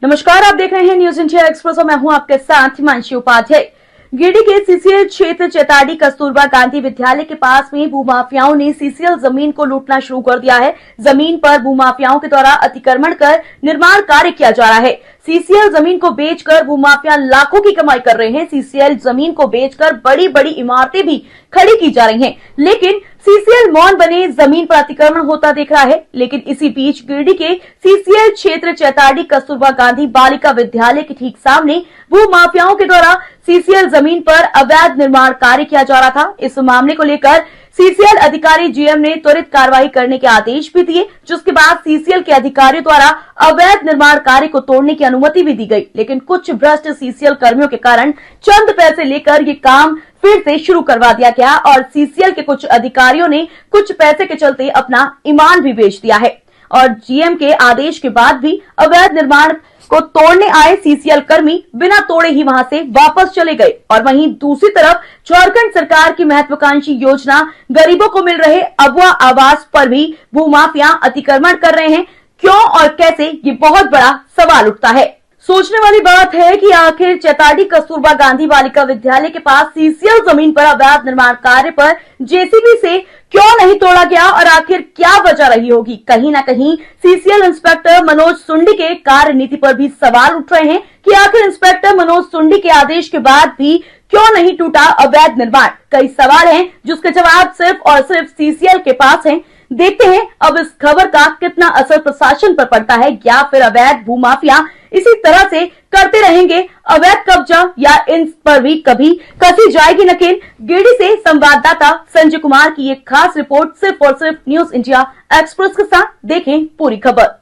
नमस्कार, आप देख रहे हैं न्यूज इंडिया एक्सप्रेस और मैं हूं आपके साथ हिमांशी उपाध्याय। गिरिडीह के सीसीएल क्षेत्र चेताड़ी कस्तूरबा गांधी विद्यालय के पास में भूमाफियाओं ने सीसीएल जमीन को लूटना शुरू कर दिया है। जमीन पर भूमाफियाओं के द्वारा अतिक्रमण कर निर्माण कार्य किया जा रहा है। सीसीएल जमीन को बेचकर भूमाफिया लाखों की कमाई कर रहे हैं। सीसीएल जमीन को बेचकर बड़ी बड़ी इमारतें भी खड़ी की जा रही हैं, लेकिन सीसीएल मौन बने जमीन पर अतिक्रमण होता दिख रहा है। लेकिन इसी बीच गिरिडीह के सीसीएल क्षेत्र चेताड़ी कस्तूरबा गांधी बालिका विद्यालय के ठीक सामने भूमाफियाओं के द्वारा सीसीएल जमीन पर अवैध निर्माण कार्य किया जा रहा था। इस मामले को लेकर सीसीएल अधिकारी जीएम ने त्वरित कार्रवाई करने के आदेश भी दिए, जिसके बाद सीसीएल के अधिकारियों द्वारा अवैध निर्माण कार्य को तोड़ने की अनुमति भी दी गई। लेकिन कुछ भ्रष्ट सीसीएल कर्मियों के कारण चंद पैसे लेकर ये काम फिर से शुरू करवा दिया गया और सीसीएल के कुछ अधिकारियों ने कुछ पैसे के चलते अपना ईमान भी बेच दिया है। और जीएम के आदेश के बाद भी अवैध निर्माण को तोड़ने आए सीसीएल कर्मी बिना तोड़े ही वहां से वापस चले गए। और वहीं दूसरी तरफ झारखंड सरकार की महत्वाकांक्षी योजना गरीबों को मिल रहे अबुआ आवास पर भी भूमाफिया अतिक्रमण कर रहे हैं। क्यों और कैसे, ये बहुत बड़ा सवाल उठता है। सोचने वाली बात है कि आखिर चेताड़ी कस्तूरबा गांधी बालिका विद्यालय के पास सीसीएल जमीन पर अवैध निर्माण कार्य पर जेसीबी से क्यों नहीं तोड़ा गया और आखिर क्या वजह रही होगी। कहीं न कहीं सीसीएल इंस्पेक्टर मनोज सुंडी के कार्य नीति पर भी सवाल उठ रहे हैं कि आखिर इंस्पेक्टर मनोज सुंडी के आदेश के बाद भी क्यों नहीं टूटा अवैध निर्माण। कई सवाल हैं जिसके जवाब सिर्फ और सिर्फ सीसीएल के पास हैं। देखते हैं अब इस खबर का कितना असर प्रशासन पर पड़ता है, या फिर अवैध भूमाफिया इसी तरह से करते रहेंगे अवैध कब्जा, या इन पर भी कभी कसी जाएगी नकेल। गिरिडीह से संवाददाता संजय कुमार की एक खास रिपोर्ट सिर्फ और सिर्फ न्यूज इंडिया एक्सप्रेस के साथ। देखें पूरी खबर।